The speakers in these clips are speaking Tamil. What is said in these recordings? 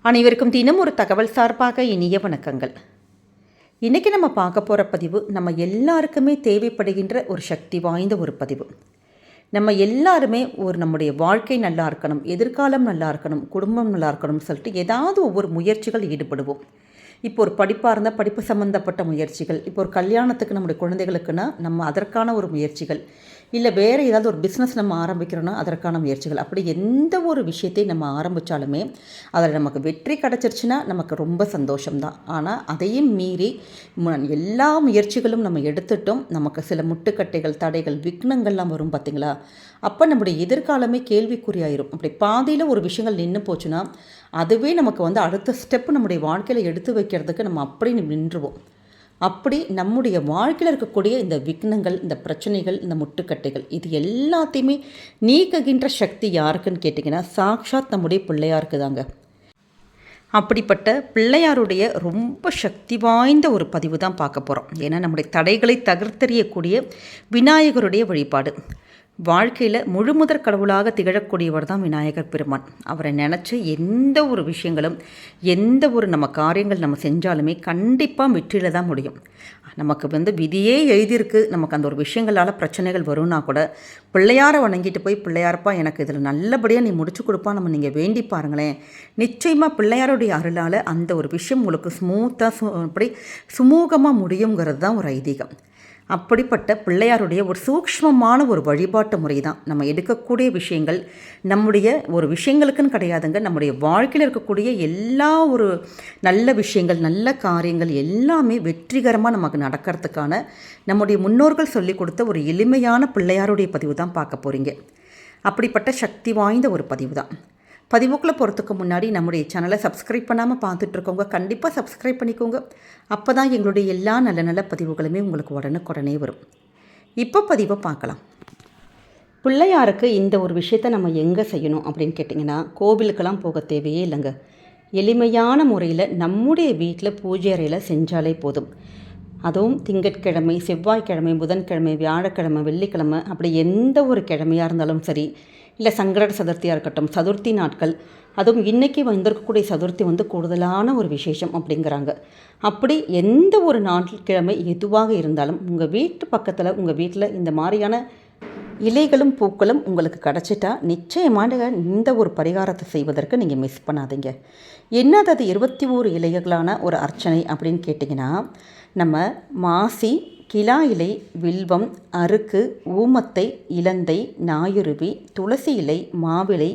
அனைவருக்கும் தினம் ஒரு தகவல் சார்பாக இனிய வணக்கங்கள். இன்றைக்கி நம்ம பார்க்க போகிற பதிவு நம்ம எல்லாருக்குமே தேவைப்படுகின்ற ஒரு சக்தி வாய்ந்த ஒரு பதிவு. நம்ம எல்லாருமே நம்முடைய வாழ்க்கை நல்லா இருக்கணும், எதிர்காலம் நல்லா இருக்கணும், குடும்பம் நல்லா இருக்கணும்னு சொல்லிட்டு ஏதாவது ஒவ்வொரு முயற்சிகள் ஈடுபடுவோம். இப்போ ஒரு படிப்பாக இருந்தால் படிப்பு சம்மந்தப்பட்ட முயற்சிகள், இப்போ ஒரு கல்யாணத்துக்கு நம்முடைய குழந்தைகளுக்குன்னா நம்ம அதற்கான ஒரு முயற்சிகள், இல்லை வேறு ஏதாவது ஒரு பிஸ்னஸ் நம்ம ஆரம்பிக்கிறோன்னா அதற்கான முயற்சிகள், அப்படி எந்த ஒரு விஷயத்தையும் நம்ம ஆரம்பித்தாலுமே அதில் நமக்கு வெற்றி கிடச்சிருச்சுன்னா நமக்கு ரொம்ப சந்தோஷம்தான். ஆனால் அதையும் மீறி எல்லா முயற்சிகளும் நம்ம எடுத்துட்டோம், நமக்கு சில முட்டுக்கட்டைகள், தடைகள், விக்னங்கள்லாம் வரும் பார்த்திங்களா? அப்போ நம்முடைய எதிர்காலமே கேள்விக்குறியாயிரும். அப்படி பாதியில் ஒரு விஷயங்கள் நின்று போச்சுன்னா அதுவே நமக்கு அடுத்த ஸ்டெப்பு நம்முடைய வாழ்க்கையில் எடுத்து வைக்கிறதுக்கு நம்ம அப்படி நின்றுவோம். அப்படி நம்முடைய வாழ்க்கையில் இருக்கக்கூடிய இந்த விக்னங்கள், இந்த பிரச்சனைகள், இந்த முட்டுக்கட்டைகள், இது எல்லாத்தையுமே நீக்குகின்ற சக்தி யாருக்குன்னு கேட்டிங்கன்னா சாக்ஷாத் நம்முடைய பிள்ளையாருக்கு தாங்க. அப்படிப்பட்ட பிள்ளையாருடைய ரொம்ப சக்தி வாய்ந்த ஒரு பதிவு தான் பார்க்க போகிறோம். ஏன்னா நம்முடைய தடைகளை தகர்த்தெறியக்கூடிய விநாயகருடைய வழிபாடு. வாழ்க்கையில் முழுமுதற் கடவுளாக திகழக்கூடியவர் தான் விநாயகர் பெருமான். அவரை நினச்சி எந்த ஒரு விஷயங்களும், எந்த ஒரு நம்ம காரியங்கள் நம்ம செஞ்சாலுமே கண்டிப்பாக வெற்றியில் தான் முடியும். நமக்கு விதியே எழுதியிருக்கு, நமக்கு அந்த ஒரு விஷயங்களால் பிரச்சனைகள் வரும்னா கூட பிள்ளையாரை வணங்கிட்டு போய், பிள்ளையாரப்பா எனக்கு இதில் நல்லபடியாக நீ முடிச்சு கொடுப்பா நம்ம நீங்கள் வேண்டி பாருங்களேன், நிச்சயமாக பிள்ளையாருடைய அருளால் அந்த ஒரு விஷயம் உங்களுக்கு ஸ்மூத்தாக அப்படி சுமூகமாக முடியுங்கிறது தான் ஒரு ஐதீகம். அப்படிப்பட்ட பிள்ளையாருடைய ஒரு சூக்ஷ்மமான ஒரு வழிபாட்டு முறை தான் நம்ம எடுக்கக்கூடிய விஷயங்கள். நம்முடைய ஒரு விஷயங்களுக்குன்னு கிடையாதுங்க, நம்முடைய வாழ்க்கையில் இருக்கக்கூடிய எல்லா ஒரு நல்ல விஷயங்கள், நல்ல காரியங்கள் எல்லாமே வெற்றிகரமாக நமக்கு நடக்கிறதுக்கான நம்முடைய முன்னோர்கள் சொல்லிக் கொடுத்த ஒரு எளிமையான பிள்ளையாருடைய பதிவு தான் பார்க்க போகிறீங்க. அப்படிப்பட்ட சக்தி வாய்ந்த ஒரு பதிவு தான். பதிவுக்குள்ளே போகிறதுக்கு முன்னாடி நம்முடைய சேனலை சப்ஸ்கிரைப் பண்ணாமல் பார்த்துட்ருக்கோங்க, கண்டிப்பாக சப்ஸ்கிரைப் பண்ணிக்கோங்க. அப்போ தான் எங்களுடைய எல்லா நல்ல நல்ல பதிவுகளுமே உங்களுக்கு உடனுக்குடனே வரும். இப்போ பதிவை பார்க்கலாம். பிள்ளையாருக்கு இந்த ஒரு விஷயத்தை நம்ம எங்கே செய்யணும் அப்படின்னு கேட்டிங்கன்னா, கோவிலுக்கெல்லாம் போக தேவையே இல்லைங்க. எளிமையான முறையில் நம்முடைய வீட்டில் பூஜை அறையில் செஞ்சாலே போதும். அதுவும் திங்கட்கிழமை, செவ்வாய்க்கிழமை, புதன்கிழமை, வியாழக்கிழமை, வெள்ளிக்கிழமை, அப்படி எந்த ஒரு கிழமையாக இருந்தாலும் சரி, இல்லை சங்கட சதுர்த்தியாக இருக்கட்டும், சதுர்த்தி நாட்கள், அதுவும் இன்றைக்கி வந்திருக்கக்கூடிய சதுர்த்தி கூடுதலான ஒரு விசேஷம் அப்படிங்கிறாங்க. அப்படி எந்த ஒரு நாட்கிழமை எதுவாக இருந்தாலும் உங்கள் வீட்டு பக்கத்தில், உங்கள் வீட்டில் இந்த மாதிரியான இலைகளும் பூக்களும் உங்களுக்கு கிடச்சிட்டா நிச்சயமாக இந்த ஒரு பரிகாரத்தை செய்வதற்கு நீங்கள் மிஸ் பண்ணாதீங்க. என்னது அது 21 இலைகளான ஒரு அர்ச்சனை அப்படின்னு கேட்டிங்கன்னா, நம்ம மாசி, கிலா இலை, வில்வம், அருக்கு, ஊமத்தை, இலந்தை, நாயுருவி, துளசி இலை, மாவிலை,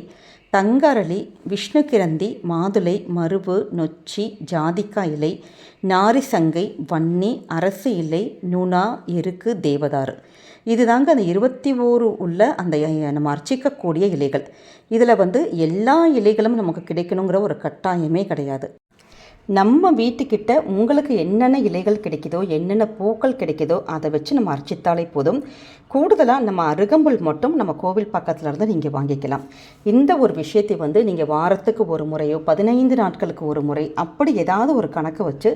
தங்கரளி, விஷ்ணுகிரந்தி, மாதுளை, மருவு, நொச்சி, ஜாதிக்காய் இலை, நாரிசங்கை, வன்னி, அரசு இலை, நுணா, எருக்கு, தேவதாறு, இது தாங்க அந்த 21 உள்ள அந்த நம்ம அர்ச்சிக்கக்கூடிய இலைகள். இதில் எல்லா இலைகளும் நமக்கு கிடைக்கணுங்கிற ஒரு கட்டாயமே கிடையாது. நம்ம வீட்டுக்கிட்ட உங்களுக்கு என்னென்ன இலைகள் கிடைக்குதோ, என்னென்ன பூக்கள் கிடைக்குதோ அதை வச்சு நம்ம அர்ச்சித்தாலே போதும். கூடுதலாக நம்ம அருகம்புல் மட்டும் நம்ம கோவில் பக்கத்தில் இருந்து நீங்கள் வாங்கிக்கலாம். இந்த ஒரு விஷயத்தை நீங்கள் வாரத்துக்கு ஒரு முறையோ 15 நாட்களுக்கு ஒரு முறை அப்படி ஏதாவது ஒரு கணக்கு வச்சு,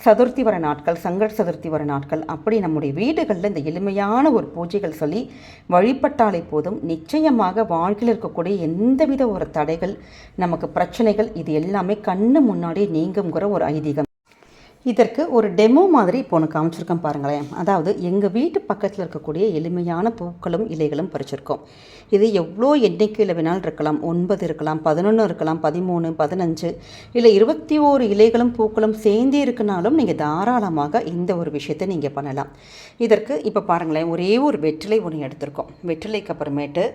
சதுர்த்தி வர நாட்கள், சங்கட சதுர்த்தி வர நாட்கள், அப்படி நம்முடைய வீடுகளில் இந்த எளிமையான ஒரு பூஜைகள் சொல்லி வழிபட்டாலே போதும். நிச்சயமாக வாழ்க்கையில் இருக்கக்கூடிய எந்தவித ஒரு தடைகள், நமக்கு பிரச்சனைகள், இது எல்லாமே கண்ணு முன்னாடி நீங்குங்கிற ஒரு ஐதீகம். இதற்கு ஒரு டெமோ மாதிரி இப்போ ஒன்று காமிச்சிருக்கேன் பாருங்களேன். அதாவது எங்கள் வீட்டு பக்கத்தில் இருக்கக்கூடிய எளிமையான பூக்களும் இலைகளும் பறிச்சிருக்கோம். இது எவ்வளோ எண்ணிக்கையில் வேணாலும் இருக்கலாம், 9 இருக்கலாம், 11 இருக்கலாம், 13, 15, இல்லை 21 இலைகளும் பூக்களும் சேர்ந்தே இருக்குனாலும் நீங்கள் தாராளமாக இந்த ஒரு விஷயத்தை நீங்கள் பண்ணலாம். இதற்கு இப்போ பாருங்களேன், ஒரே ஒரு வெற்றிலை ஒன்று எடுத்திருக்கோம். வெற்றிலைக்கு அப்புறமேட்டு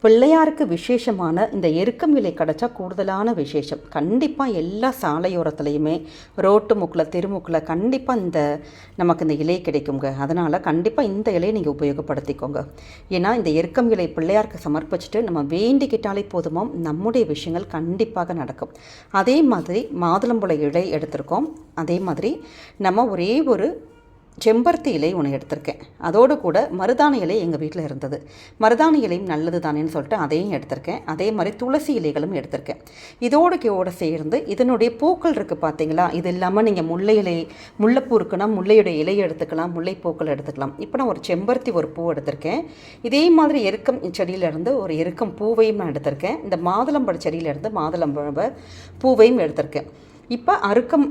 பிள்ளையாருக்கு விசேஷமான இந்த எருக்கம் இலை கிடச்சா கூடுதலான விசேஷம். கண்டிப்பாக எல்லா சாலையோரத்துலையுமே, ரோட்டு முக்கில், தெருமுக்கில் கண்டிப்பாக நமக்கு இந்த இலை கிடைக்குங்க. அதனால் கண்டிப்பாக இந்த இலையை நீங்கள் உபயோகப்படுத்திக்கோங்க. ஏன்னா இந்த எருக்கம் இலை பிள்ளையாருக்கு சமர்ப்பிச்சுட்டு நம்ம வேண்டிக்கிட்டாலே போதுமோ, நம்முடைய விஷயங்கள் கண்டிப்பாக நடக்கும். அதே மாதிரி மாதுளம்பழ இலை எடுத்திருக்கோம். அதே மாதிரி நம்ம ஒரே ஒரு செம்பருத்தி இலை ஒன்று எடுத்திருக்கேன். அதோடு கூட மருதாணி இலை எங்கள் வீட்டில் இருந்தது. மருதாணி இலையும் நல்லது தானேன்னு சொல்லிட்டு அதையும் எடுத்திருக்கேன். அதே மாதிரி துளசி இலைகளும் எடுத்திருக்கேன். இதோடு சேர்ந்து இதனுடைய பூக்கள் இருக்குது பார்த்தீங்களா, இது இல்லாமல் நீங்கள் முல்லைப்பூ இருக்குன்னா முல்லையுடைய இலையை எடுத்துக்கலாம், முல்லைப்பூக்கள் எடுத்துக்கலாம். இப்போ நான் ஒரு செம்பருத்தி ஒரு பூ எடுத்திருக்கேன். இதே மாதிரி எருக்கம் செடியிலேருந்து ஒரு எருக்கம் பூவையும் நான் எடுத்திருக்கேன். இந்த மாதுளம்பழ செடியிலேருந்து மாதுளம்பழ பூவையும் எடுத்திருக்கேன். இப்போ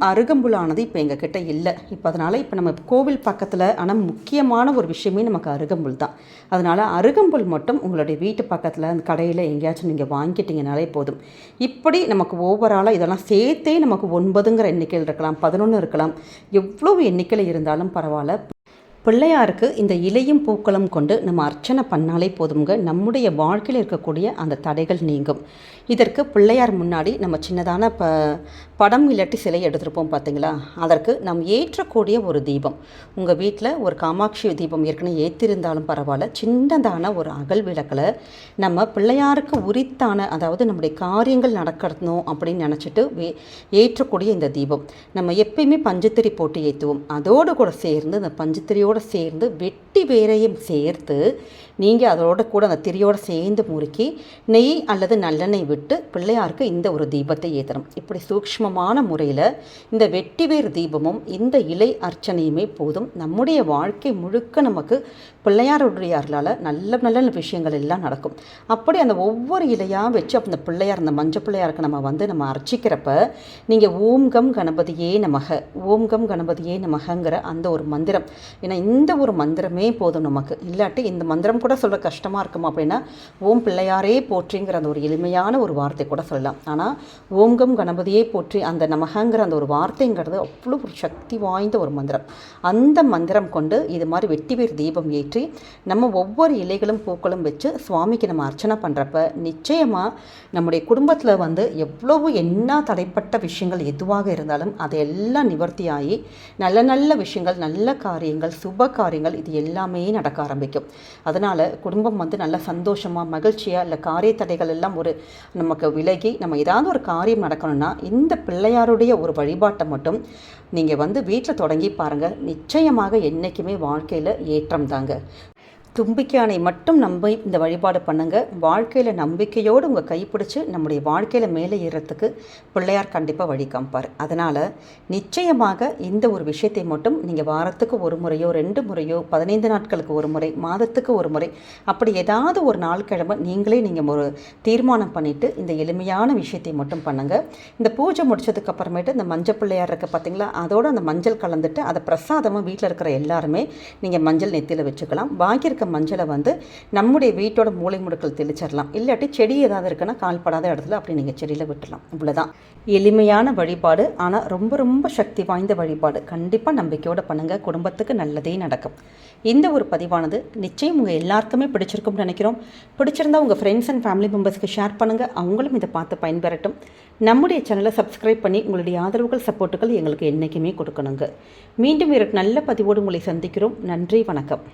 அருகம்புல்லானது இப்போ எங்கள் கிட்டே இல்லை. இப்போ அதனால் இப்போ நம்ம கோவில் பக்கத்தில், ஆனால் முக்கியமான ஒரு விஷயமே நமக்கு அருகம்புல் தான். அதனால் அருகம்புல் மட்டும் உங்களுடைய வீட்டு பக்கத்தில் அந்த கடையில் எங்கேயாச்சும் நீங்கள் வாங்கிட்டீங்கனாலே போதும். இப்படி நமக்கு ஓவராலாக இதெல்லாம் சேர்த்தே நமக்கு 9ங்கிற எண்ணிக்கையில் இருக்கலாம், 11 இருக்கலாம், எவ்வளவு எண்ணிக்கையில் இருந்தாலும் பரவாயில்ல. பிள்ளையாருக்கு இந்த இலையும் பூக்களும் கொண்டு நம்ம அர்ச்சனை பண்ணாலே போதுங்க. நம்முடைய வாழ்க்கையில் இருக்கக்கூடிய அந்த தடைகள் நீங்கும். இதற்கு பிள்ளையார் முன்னாடி நம்ம சின்னதான படம் இல்லாட்டி சிலை எடுத்துருப்போம் பார்த்தீங்களா, அதற்கு நாம் ஏற்றக்கூடிய ஒரு தீபம். உங்கள் வீட்டில் ஒரு காமாட்சி தீபம் ஏற்கனவே ஏற்றிருந்தாலும் பரவாயில்ல, சின்னதான ஒரு அகல் விளக்கில் நம்ம பிள்ளையாருக்கு உரித்தான, அதாவது நம்முடைய காரியங்கள் நடக்கணும் அப்படின்னு நினச்சிட்டு ஏற்றக்கூடிய இந்த தீபம் நம்ம எப்பயுமே பஞ்சத்திரி போட்டு ஏற்றுவோம். அதோடு கூட சேர்ந்து அந்த பஞ்சத்திரியோடு சேர்ந்து வெட்டி வேரையும் சேர்த்து நீங்கள் அதோட கூட அந்த திரியோடு சேர்ந்து முறுக்கி நெய் அல்லது நல்லெண்ணெய் விட்டு பிள்ளையாருக்கு இந்த ஒரு தீபத்தை ஏற்றணும். இப்படி சூக்ஷ்மமான முறையில் இந்த வெட்டிவேர் தீபமும் இந்த இலை அர்ச்சனையுமே போதும். நம்முடைய வாழ்க்கை முழுக்க நமக்கு பிள்ளையாருடைய அருளால் நல்ல நல்ல விஷயங்கள் எல்லாம் நடக்கும். அப்படி அந்த ஒவ்வொரு இலையாக வச்சு அந்த பிள்ளையார், அந்த மஞ்சள் பிள்ளையாருக்கு நம்ம அர்ச்சிக்கிறப்ப நீங்கள் ஓம் கம் கணபதியே நமக, ஓம் கம் கணபதியே நமகங்கிற அந்த ஒரு மந்திரம், ஏன்னா இந்த ஒரு மந்திரமே போதும் நமக்கு. இல்லாட்டி இந்த மந்திரம் கூட சொல்ல கஷ்டமாக இருக்கும் அப்படின்னா ஓம் பிள்ளையாரே போற்றிங்கிற அந்த ஒரு எளிமையான ஒரு வார்த்தை கூட சொல்லலாம். ஆனால் ஓம் கம் கணபதியே போற்றி அந்த நமகங்கிற அந்த ஒரு வார்த்தைங்கிறது அவ்வளோ ஒரு சக்தி வாய்ந்த ஒரு மந்திரம். அந்த மந்திரம் கொண்டு இது மாதிரி வெட்டிவேர் தீபம் ஏற்றி நம்ம ஒவ்வொரு இலைகளும் பூக்களும் வச்சு சுவாமிக்கு நம்ம அர்ச்சனை பண்ணுறப்ப நிச்சயமாக நம்முடைய குடும்பத்தில் எவ்வளவு என்ன தடைப்பட்ட விஷயங்கள் எதுவாக இருந்தாலும் அதையெல்லாம் நிவர்த்தியாகி நல்ல நல்ல விஷயங்கள், நல்ல காரியங்கள், சுப காரியங்கள் இது எல்லாமே நடக்க ஆரம்பிக்கும். அதனால் குடும்பம் நல்ல சந்தோஷமாக மகிழ்ச்சியாக, இல்லை காரிய தடைகள் எல்லாம் நமக்கு விலகி நம்ம ஏதாவது ஒரு காரியம் நடக்கணும்னா இந்த பிள்ளையாருடைய ஒரு வழிபாட்டை மட்டும் நீங்கள் வீட்டில் தொடங்கி பாருங்கள். நிச்சயமாக என்றைக்குமே வாழ்க்கையில் ஏற்றம் தாங்க. தும்பிக்கையானை மட்டும் நம்பி இந்த வழிபாடு பண்ணுங்கள். வாழ்க்கையில் நம்பிக்கையோடு உங்கள் கைப்பிடிச்சு நம்முடைய வாழ்க்கையில் மேலே ஏறத்துக்கு பிள்ளையார் கண்டிப்பாக வழி காமிப்பார். அதனால் நிச்சயமாக இந்த ஒரு விஷயத்தை மட்டும் நீங்கள் வாரத்துக்கு ஒரு முறையோ 2 முறையோ 15 நாட்களுக்கு ஒரு முறை, மாதத்துக்கு ஒரு முறை, அப்படி ஏதாவது ஒரு நாள் கிழமை நீங்களே ஒரு தீர்மானம் பண்ணிவிட்டு இந்த எளிமையான விஷயத்தை மட்டும் பண்ணுங்கள். இந்த பூஜை முடிச்சதுக்கு அப்புறமேட்டு இந்த மஞ்சள் பிள்ளையார் இருக்குது பார்த்தீங்களா, அதோடு அந்த மஞ்சள் கலந்துட்டு அதை பிரசாதமாக வீட்டில் இருக்கிற எல்லாருமே நீங்கள் மஞ்சள் நெத்தியில் வச்சுக்கலாம். பாக்கி மஞ்சளை நம்முடைய வீட்டோட மூளை முடுக்கல் தெளிச்சிடலாம். இல்லாட்டி செடி ஏதாவது இருக்குன்னா கால்படாத இடத்துல அப்படி நீங்கள் செடியில் விட்டுலாம். இவ்வளோதான் எளிமையான வழிபாடு, ஆனால் ரொம்ப ரொம்ப சக்தி வாய்ந்த வழிபாடு. கண்டிப்பாக நம்பிக்கையோடு பண்ணுங்கள், குடும்பத்துக்கு நல்லதே நடக்கும். இந்த ஒரு பதிவானது நிச்சயம் உங்கள் எல்லாருக்குமே பிடிச்சிருக்கும்னு நினைக்கிறோம். பிடிச்சிருந்தா உங்கள் ஃப்ரெண்ட்ஸ் அண்ட் ஃபேமிலி மெம்பர்ஸ்க்கு ஷேர் பண்ணுங்கள், அவங்களும் இதை பார்த்து பயன்பெறட்டும். நம்முடைய சேனலை சப்ஸ்கிரைப் பண்ணி உங்களுடைய ஆதரவுகள், சப்போர்ட்டுகள் எங்களுக்கு என்றைக்குமே கொடுக்கணுங்க. மீண்டும் நல்ல பதிவோடு உங்களை சந்திக்கிறோம். நன்றி, வணக்கம்.